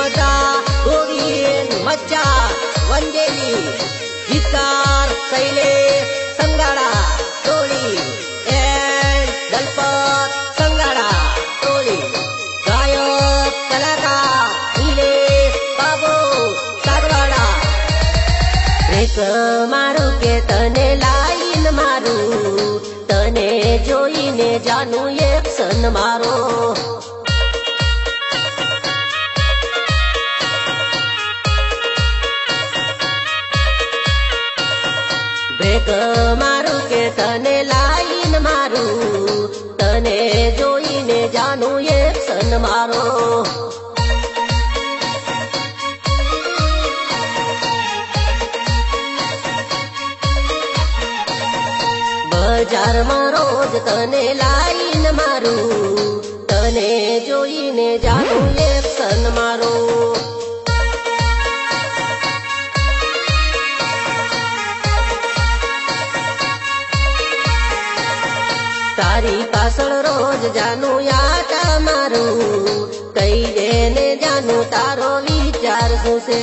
नर्मदा गोविंद मज्जा वंदेली गीतकार शैलेश संगाडा टोळी एंड दलपत संगाडा टोळी गायक कलाकार निलेश बाबू सागवाडा ब्रेक मारू के तने लाइन मारू तने जोईने जानू एक्शन मारो ब्रेक मारू के तने लाइन मारू तने जोईने जानू एक्शन मारो बजार में रोज तने लाइन मारू तने जोईने जानू एक्शन मारो तारी पासल रोज जानू आटा मारू कई देने जानू तारो विचार सुसे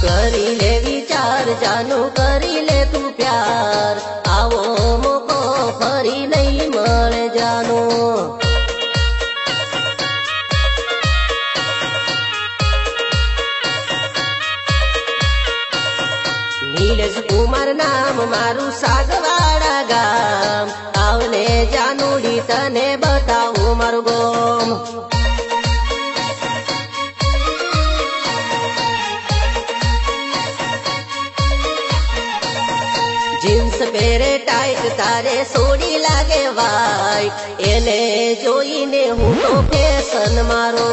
करी ले विचार जानू करी ले तू प्यार आवो मोको फरी नहीं मळे जानू नीलेश कुमार नाम मारू सागवाड़ा गाम आवने जानूडी तने बताऊ मारू गोम जीन्स पेरे टाइट तारे सोडी लागे वाइट एने जोईने हूँ तो फैशन मारो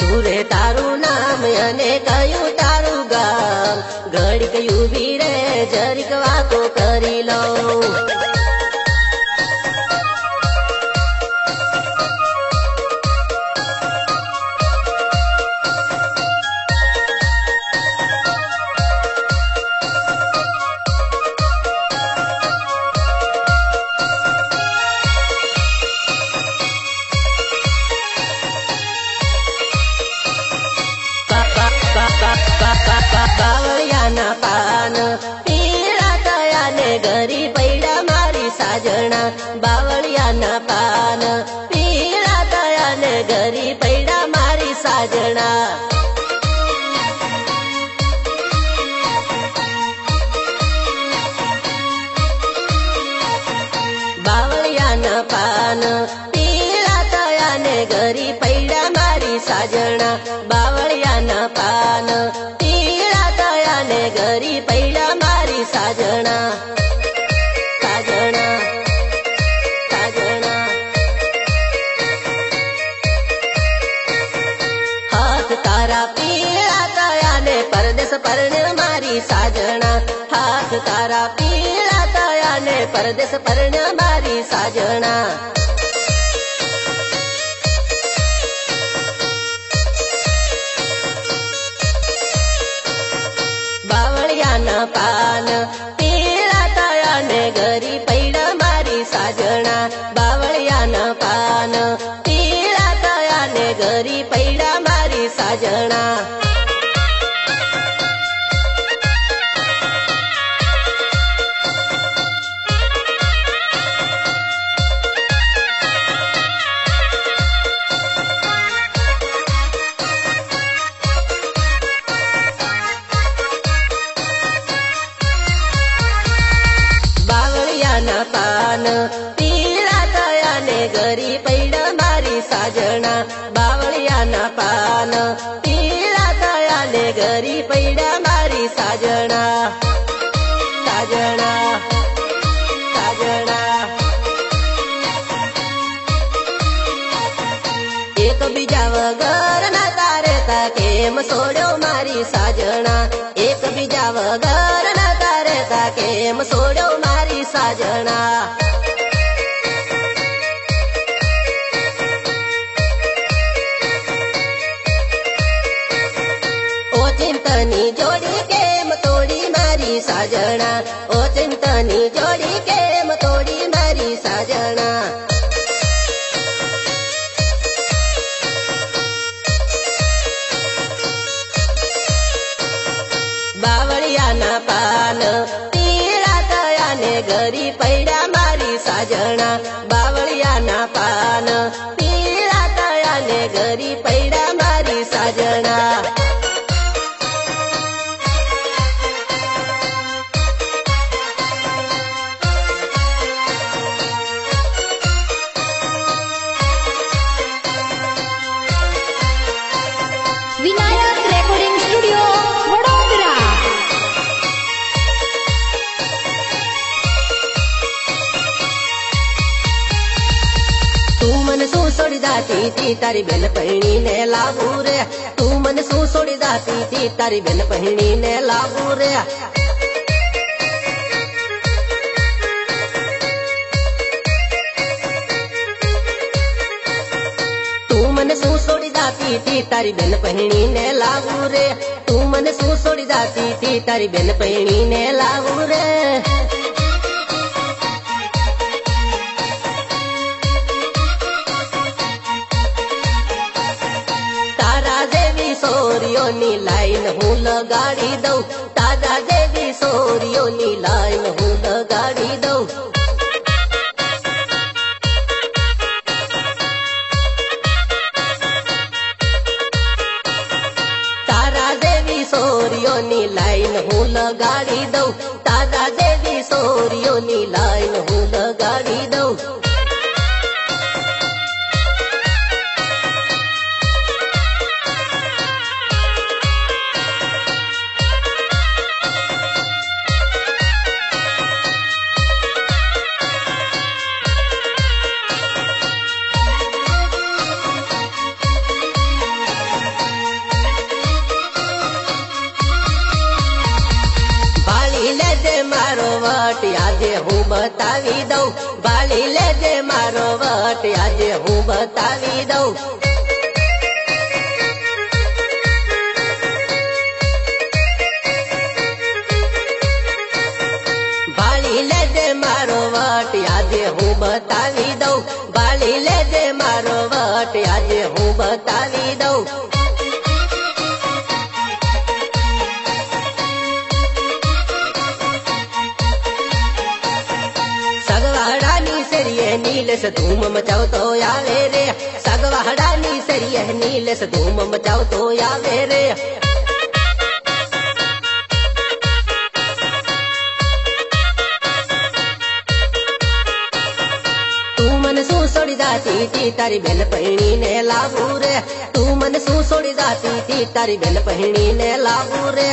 सूरे तारू नाम अने कयू तारू गाम घड़ीक यूबी रे जरीक वाको करी लो बावळियाना पान पीळा तयाने घरी पैडा मारी साजना बावळियाना पान पीळा तयाने घरी पैडा मारी साजना बावळियाना पान पीळा तयाने घरी पैडा मारी साजना बावळियाना पान घरी पैडा मारी साजना साजना साजना हाथ तारा पीळा तयाने परदेश पर्ण मारी साजना हाथ तारा पीळा तयाने परदेश पर्ण मारी साजना बावळियाना पान पीळा तयाने घरी पैडा मारी साजना बावळियाना पान पीळा तयाने घरी पैडा मारी साजना पान पीळा तयाने घरी पैडा मारी साजना बावळियाना पान पीळा तयाने घरी पैडा मारी साजना साजना साजना બીજા વગર ના તારે તા કેમ છોડ્યો મારી સાજણા ઓ ચિંતની જોડી કેમ તોડી મારી સાજણા ઓ ચિંતની જોડી કેમ તોડી મારી સાજણા બાવળિયાના પાન પીળા થયા ને ગરી પૈડા મારી સાજણા બાવળિયાના પાન પીળા થયા ને ગરી પૈડા મારી સાજણા વિનાયક રેકોર્ડિંગ સ્ટુડિયો વડોદરા તું મને શું છોડી દાતી તી તારી બેન પહેણી ને લાવું રે તું મને શું છોડી દાતી તી તારી બેન પહેણી ને લાવું રે તું મને શું છોડી દાતી તી તારી બેન પહેણી ને લાવું રે તું મને શું છોડી દાતી તી તારી બેન પહેણી ને લાવું રે તારા જેવી સોરીઓની લાઈન હું લગાડી દઉં તારા જેવી સોરીઓની લાઈન હું લગાડી દઉં તારા જેવી સોરીઓની લાઈન હું લગાડી દઉં તારા જેવી સોરીઓની લાઈન હું લગાડી દઉં બાળી લેજે મારો વટ આજે હું બતાવી દઉં બાળી લેજે મારો વટ આજે હું બતાવી દઉં બાળી લેજે મારો વટ આજે હું બતાવી દઉં બાળી લેજે મારો વટ આજે હું બતાવી દઉં સગવાડાની સરિયે નીલેશ ધૂમ મચાવતો આવે રે સગવાડાની સરિયે નીલેશ ધૂમ મચાવતો આવે રે તું મને શું છોડી દાતી તી તારી બેન પહેણી ને લાવું રે તું મને શું છોડી દાતી તી તારી બેન પહેણી ને લાવું રે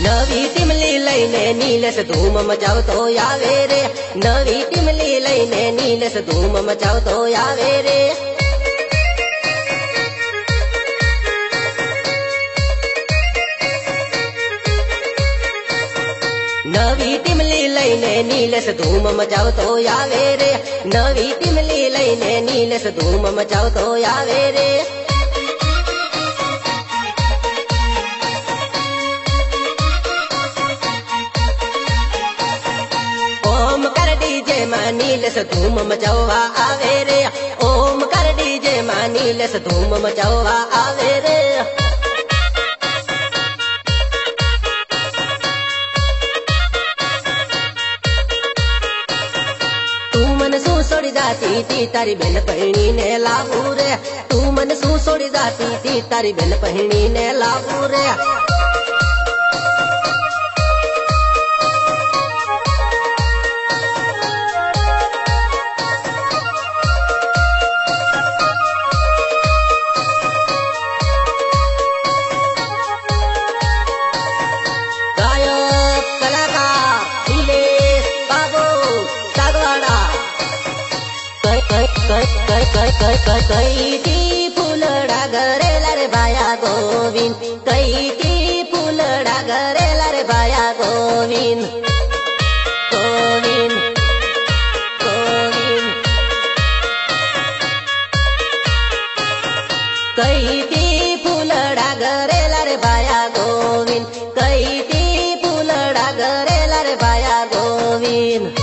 નવી ટીમલી લઈને નીલેશ ધૂમ મચાવતો આવે રે નવી ટીમલી લઈને નીલેશ ધૂમ મચાવતો આવે રે નવી ટીમલી લઈને નીલેશ ધૂમ મચાવતો આવે રે નવી ટીમલી લઈને નીલેશ ધૂમ મચાવતો આવે રે ઓમ કર ડીજે માં નીલેશ ધૂમ મચાવવા આવે રે ઓમ કર ડીજે માં નીલેશ ધૂમ મચાવવા આવે રે તું મને શું છોડી દાતી તી તારી બેન પહેણી ને લાવું રે તું મને શું છોડી દાતી તી તારી બેન પહેણી ને લાવું રે कैटी फुलडा गरेला रे बाया गोविंद कैटी फुलडा गरेला रे बाया गोविंद गोविंद गोविंद कैटी फुलडा गरेला रे बाया गोविंद कैटी फुलडा गरेला रे बाया गोविंद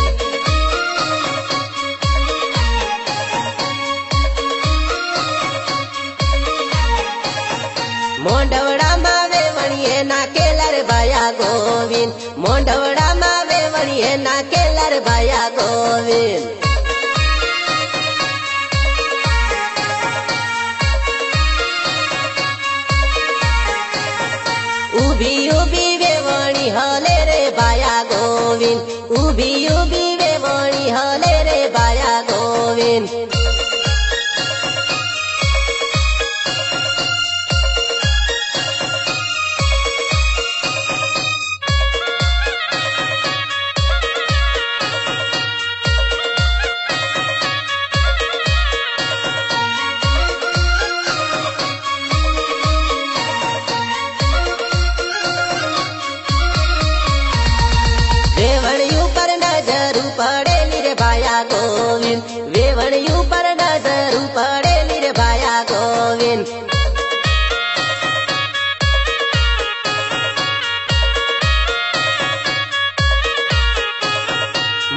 मोंडवड़ा में वेवणिये नाकेला रे बाया गोविंद मोंडवड़ा में वेवणिये नाकेला रे बाया गोविंद उभी उभी वेवणी हले रे बाया गोविंद उभी उभी वेवणी हले रे बाया गोविंद वेवणियों पर नजर पड़ेली रे बाया गोविंद वेवणियों पर नजर पड़ेली रे बाया गोविंद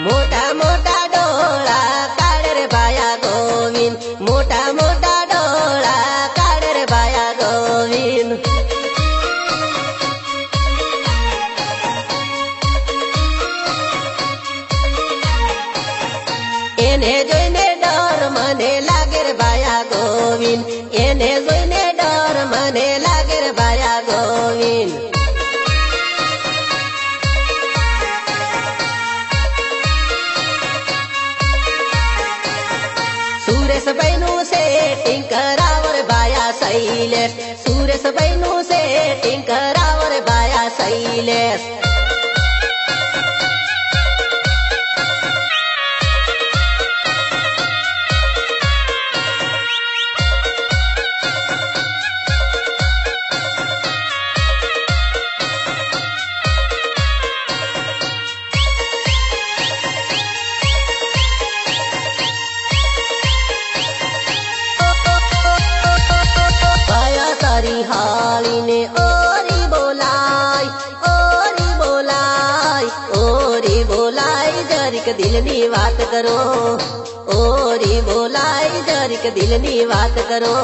मोटा मोटा डोळा काढ रे बाया गोविंद मोटा मोटा डोळा काढ रे बाया गोविंद એને જોઈને ડર મને લાગે રે બાયા ગોવિંદ એને જોઈને ડર મને લાગે રે બાયા ગોવિંદ સુરેશભાઈનું સેટિંગ કરાવો રે બાયા શૈલેષ સુરેશભાઈનું સેટિંગ કરાવો રે બાયા શૈલેષ तारी हाली ने ओरी बोलाई जरिक दिलनी बात करो ओरी बोलाई जरिक दिलनी बात करो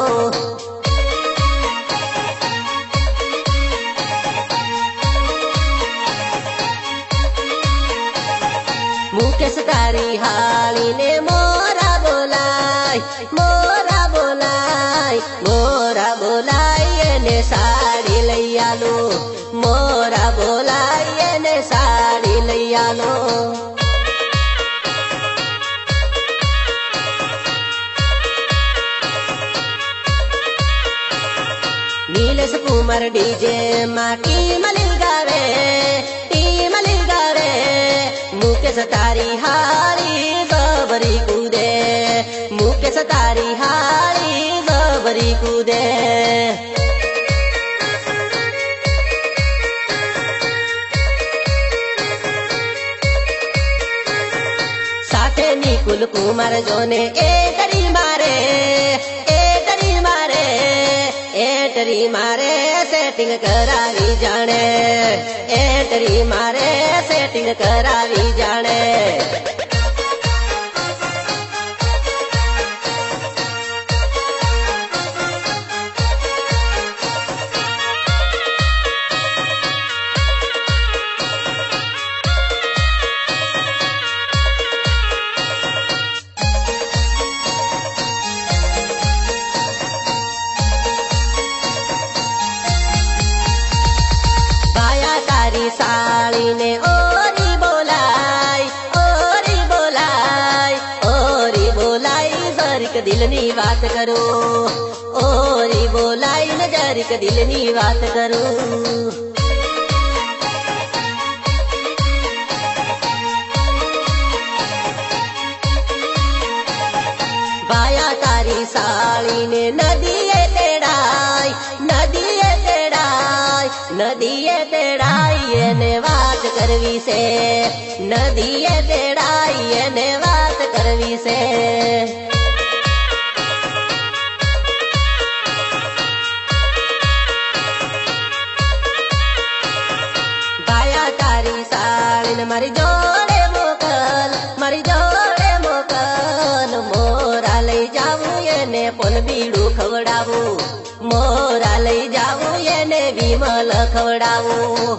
मुकेश तारी हाली ने मोरा बोलाई मोरा बोलाई मोरा बोलाई ने साड़ी लई आलो मोरा बोलाई ने साड़ी लई आलो नीलेश कुमार डीजे माटी मलिल गावे मुकेश तारी हारी गबरी कूदे मुकेश तारी हारी गबरी कूदे साथे निकुल कुमार जोने एटरी मारे सेटिंग करावी जाने एटरी मारे सेटिंग करावी जाने साली ने ओरी बोलाई जरिक दिलनी बात करो ओरी बोलाई न जरिक दिलनी बात करो ભાયા તારી સાળીને નદીએ તેડાય, નદીએ તેડાય, નદીએ તેડાય એને વાત કરવી છે, નદીએ તેડાય એને વાત કરવી છે. ભાયા તારી સાળીને મારી જોડે મોકલ, મારી જોડે મોકલ. મોરા લઈ જાવું એને પોન બીડું ખવડાવું, મોરા લઈ જાવું એને વિમલ ખવડાવું.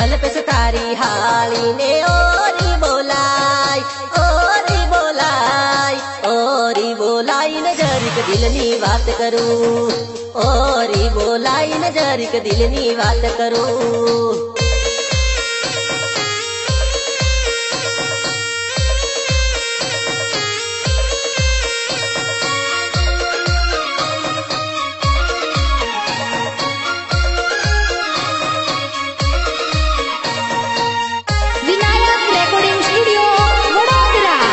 અલ્પેશ તારી હાળીને ઓરી બોલાય, ઓરી બોલાય, ઓરી બોલાઈને જરીક દિલની વાત કરું, ઓરી બોલાઈને જરીક દિલની વાત કરું. Vinayak recording studio Vadodara.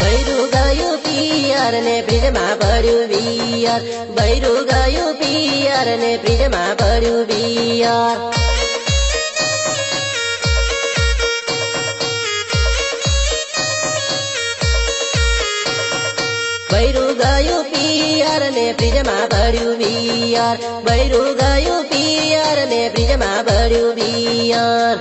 બૈરું ગયું પિયર ને બ્રિજમાં ભર્યું બિયર, બૈરું ગયું પિયર ને બ્રિજમાં ભર્યું બિયર. બૈરું ગયું પિયર ને બ્રિજમાં ભર્યું બિયર, બૈરું ગયું પિયર ને બ્રિજમાં ભર્યું બિયર.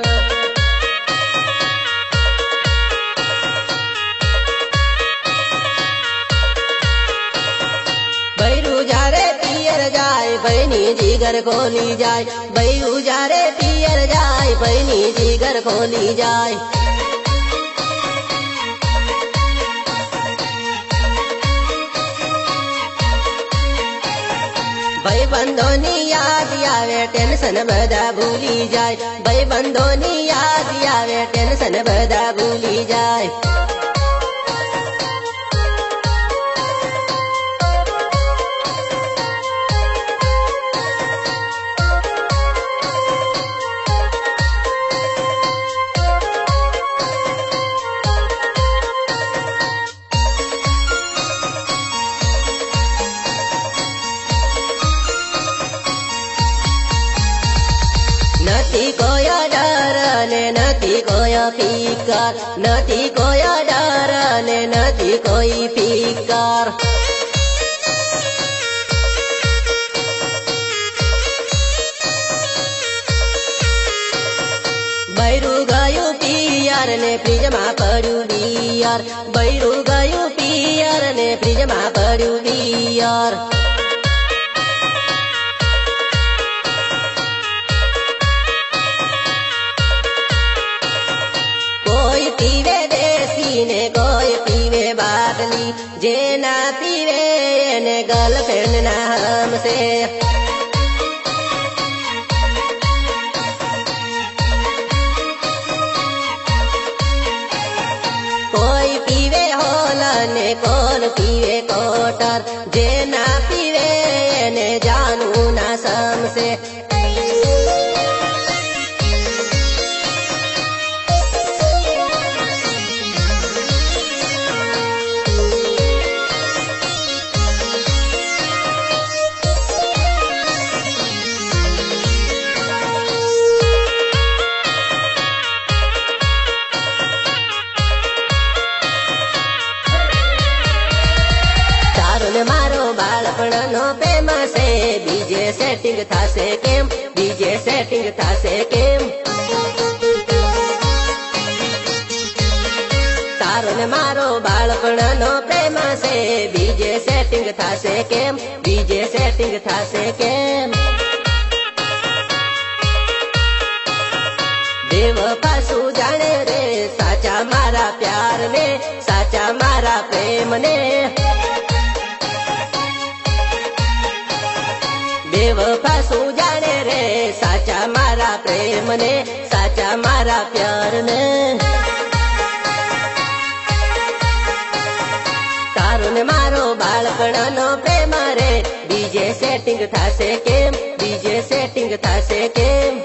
બૈરું જ્યારે પિયર જાય બહેની જીગર ખોલી જાય, બૈરું જ્યારે પિયર જાય બહેની જીગર ખોલી જાય. ભાઈબંધોની યાદ આવે ટેન્શન બધા ભૂલી જાય, ભાઈબંધોની યાદ આવે ટેન્શન બધા ભૂલી જાય. નથી કોઈ ડર ને નથી કોઈ ફિકર, નથી કોઈ ડર ને નથી કોઈ ફિકર. બૈરું ગયું પિયર ને ફ્રીજમાં પડ્યું બિયર, બૈરું ગયું પિયર ને ફ્રીજમાં પડ્યું બિયર. કોઈ પીવે દેશી ને કોઈ પીવે બાટલી, જે ના પીવે એને ગર્લફ્રેન્ડ ના હમશે. કોઈ પીવે હોલ ને કોણ પીવે કોટર, જે ના પીવે એને જાનું ના સમશે. મારો બાળપણનો પ્રેમ છે, બીજે સેટિંગ થશે કેમ, બીજે સેટિંગ થશે કેમ. તારો ને મારો બાળપણનો પ્રેમ છે, બીજે સેટિંગ થશે કેમ, બીજે સેટિંગ થશે કેમ. દેવ પાછું જાણે રે સાચા મારા પ્યાર ને, સાચા મારા પ્રેમ ને. દેવ પાછું જાણે રે સાચા મારા પ્રેમ ને, સાચા મારા પ્યાર ને. તારો ને મારો બાળપણ બાળપણનો પ્રેમ રે બીજે સેટિંગ થાશે કેમ બીજે સેટિંગ થાશે કેમ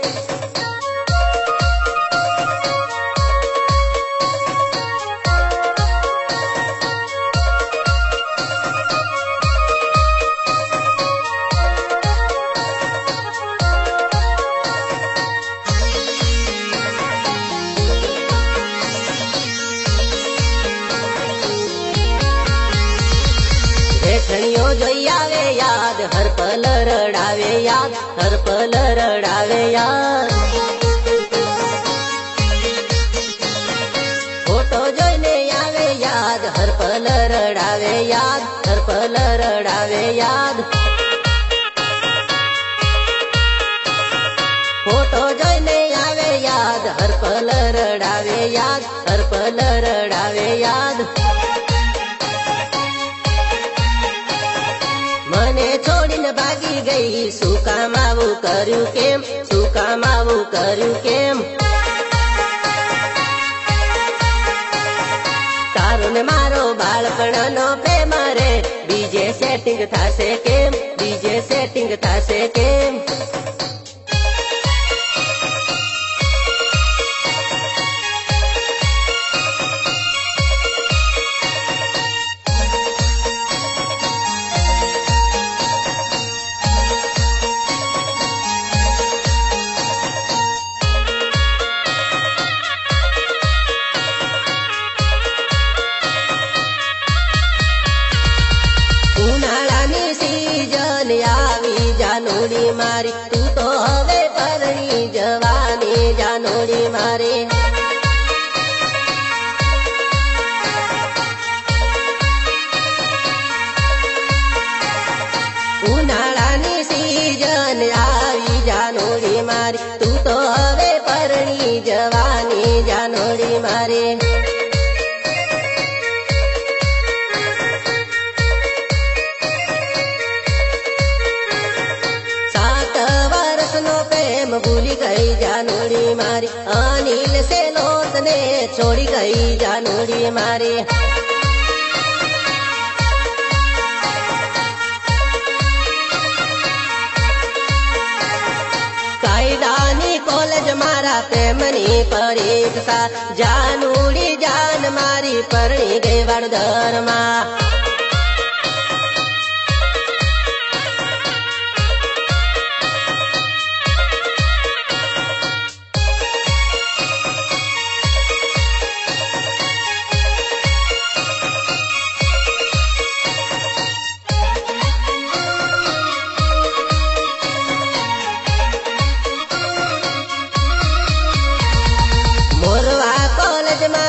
જેઠણીઓ જોઈ આવે યાદ હર પલ રડાવે યાદ હર પલ રડાવે યાદ ફોટો જોઈને આવે યાદ હર પલ રડાવે યાદ હર પલ રડાવે યાદ ફોટો જોઈને આવે યાદ હર પલ રડાવે યાદ હર પલ રડાવે યાદ મને છોડીને ભાગી ગઈ શું કામ આવું કર્યું કેમ શું કામ આવું કર્યું કેમ તારો ને મારો બાળપણનો પ્રેમ રે બીજે સેટિંગ થાશે કેમ બીજે સેટિંગ થાશે કેમ ઉનાળાની સીઝન આવી જાનુડી મારી તું તો હવે પરણી જવાની જાનુડી મારી ઉનાળાની સીઝન આવી જાનુડી મારી તું તો હવે પરણી જવાની જાનુડી મારી ભૂલી ગઈ જાનુડી મારી અનિલ સેલોત ને છોડી ગઈ જાનુડી મારી કાયદાની કોલેજ મારા પ્રેમની પરીક્ષા જાનુડી જાન મારી પરણી ગઈ વડોદરમાં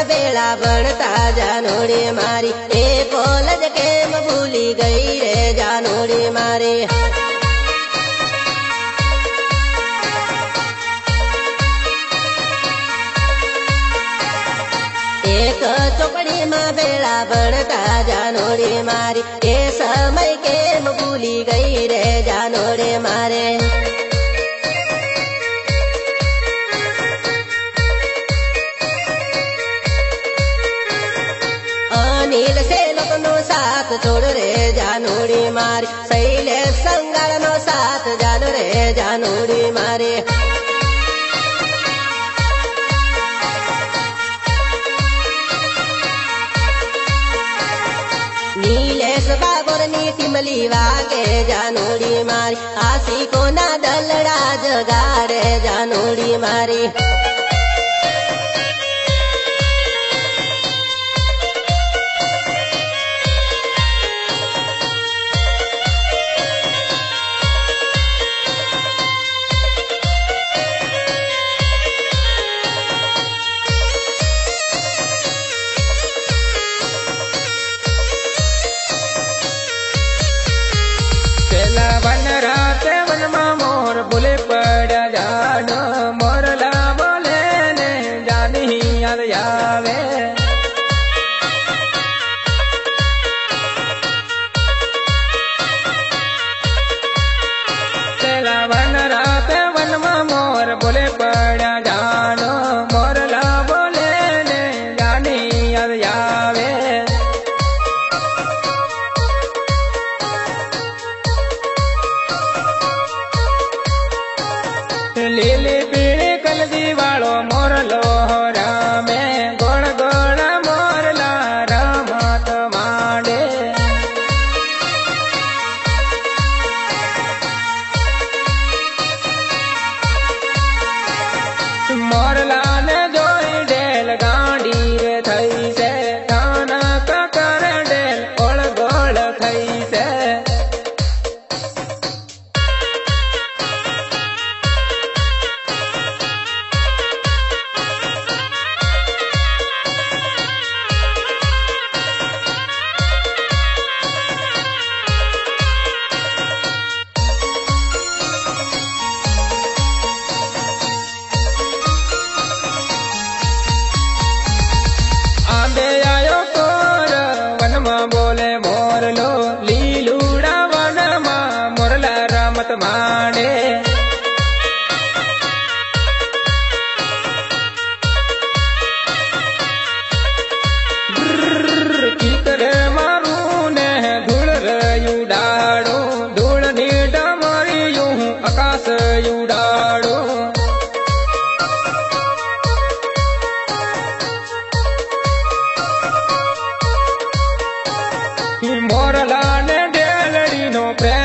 ભેળા ભણતા જાનુડી મારી એ કોલેજ કેમ ભૂલી ગઈ રે જાનુડી મારી એક ચોપડીમાં ભેળા ભણતા જાનુડી મારી એ સમય કેમ ભૂલી ગઈ રે જાનુડી મારે અનિલ સેલોક નો સાથ છોડ રે જાનુડી મારી શૈલેષ સંગાળ નો સાથ જાન રે જાનુડી મારી નીલેશ બાબોર ની ટીમલી વાગે જાનુડી મારી આશિકો ના દલડા જગારે જાનુડી મારી વન રાતે વનમાં મોર બોલે પડ્યા જાન મોરલા બોલે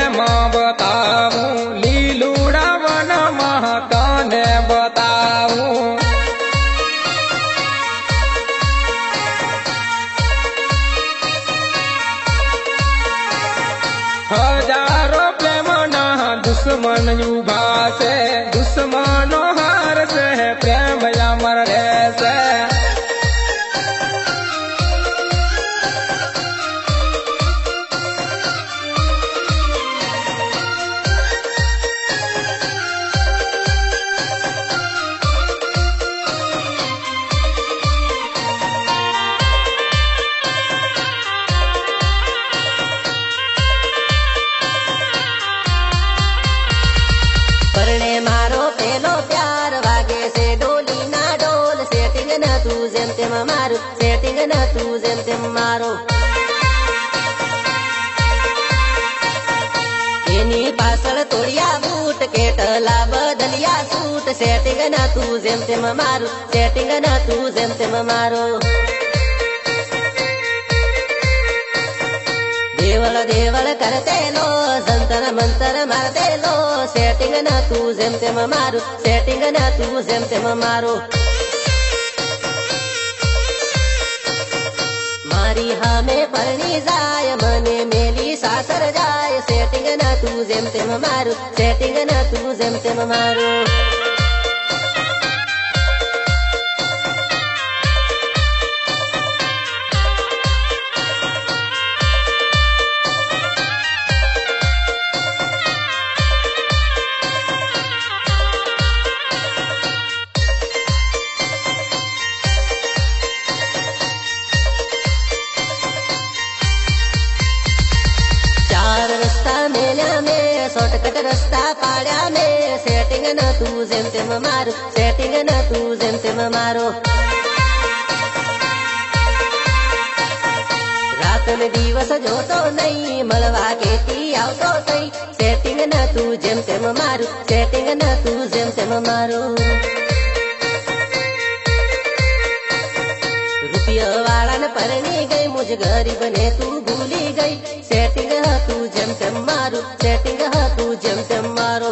પ્રેમ બતાવું લીલુડા વનમાં તને બતાવું હજારો પ્રેમના દુશ્મન ઉભા છે દુશ્મનો હારશે પ્રેમ અમર રહેશે પરણે મારો પેલો પ્યાર વાગે છે ડોલી ના ડોલ સેટિંગ ન તું જેમ તેમ મારું સેટિંગ ન તું જેમ તેમ મારો એની પાછળ તોડિયા બૂટ કેટલા બદલિયા સૂટ સેટિંગ ન તું જેમ તેમ મારું સેટિંગ ન તું જેમ તેમ મારો દેવળ દેવળ કરતેલો જંતર મંતર મારતેલો સેટિંગ ન તું જેમ તેમ મારું સેટિંગ ન તું જેમ તેમ મારો મારી હામે પરણી જાય મને મેલી સાસર જાય સેટિંગ ન તું જેમ તેમ મારું સેટિંગ ન તું જેમ તેમ મારું ચાર રસ્તા મેલ્યા મેં શોર્ટકટ રસ્તા પાડ્યા મેં સેટિંગ ન તું જેમ તેમ મારું સેટિંગ ન તું જેમ તેમ મારો રાત ને દિવસ જોતો નહીં મળવા કેતી આવતો થઈ સેટિંગ ન તું જેમ તેમ મારું સેટિંગ ન તું જેમ તેમ મારું રૂપિયા વાળાને પરણી ગઈ મુજ ગરીબ ને તું ભૂલી ગઈ સેટિંગ હતું જેમ તેમ મારું સેટિંગ હતું જેમ તેમ મારો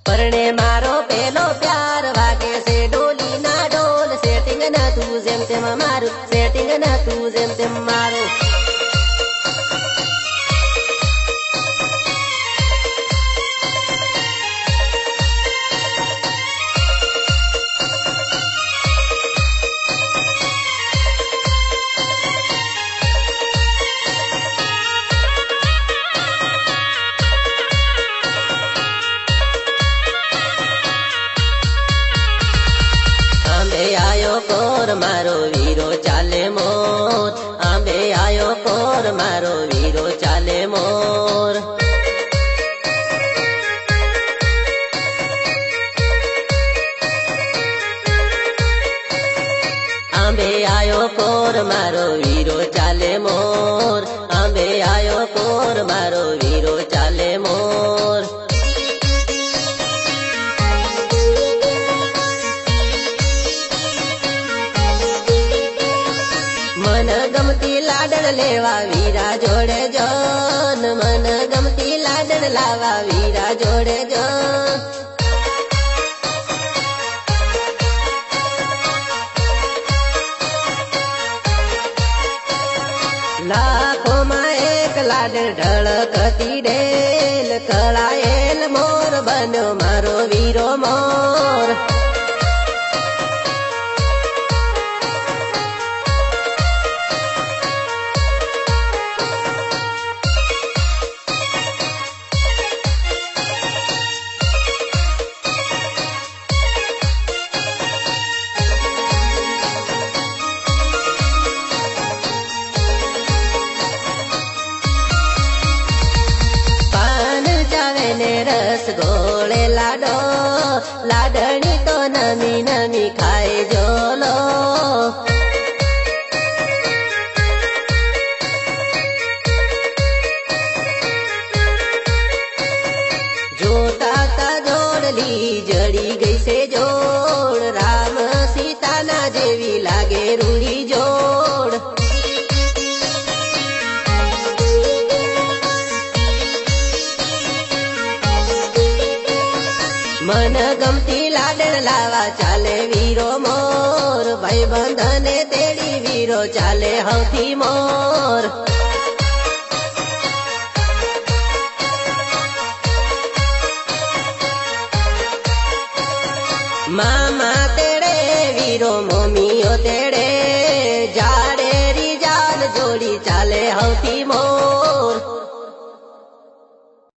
પરણે મારો પેલો પ્યાર વાગે છે ડોલી ના ડોલ સેટિંગ ન તું જેમ તેમ મારું સેટિંગ ન તું જેમ તેમ મારું આંબે આયો કોર મારો વીરો ચાલે મોર આંબે આયો કોર મારો વીરો ચાલે મોર આંબે આયો કોર મારો વીરો ચાલે મોર આંબે આયો કોર મારો વીરો ચાલે મોર મન ગમતી લાડન લેવા વીરા જોડે જોન મન ગમતી લાડન લાવા વીરા જોડે જોન લાખોમાં એક લાડન ઢળકતી ડેલ કળાયેલ મોર બન્યો મારો વીરો મોર રસ ગોળે લાડો લાડણી તો નમી નમી ખાય જોલો જોતા તા જોડલી જડી ગઈ છે જોડ રામ સીતાના જેવી જેવી લાગે રૂડી જોડ મન ગમતી લાડણ લાવા ચાલે વીરો મોર ભાઈ બંધને તેડી વીરો ચાલે હવથી મોર મામા તેડે વીરો મમ્મીઓ તેડે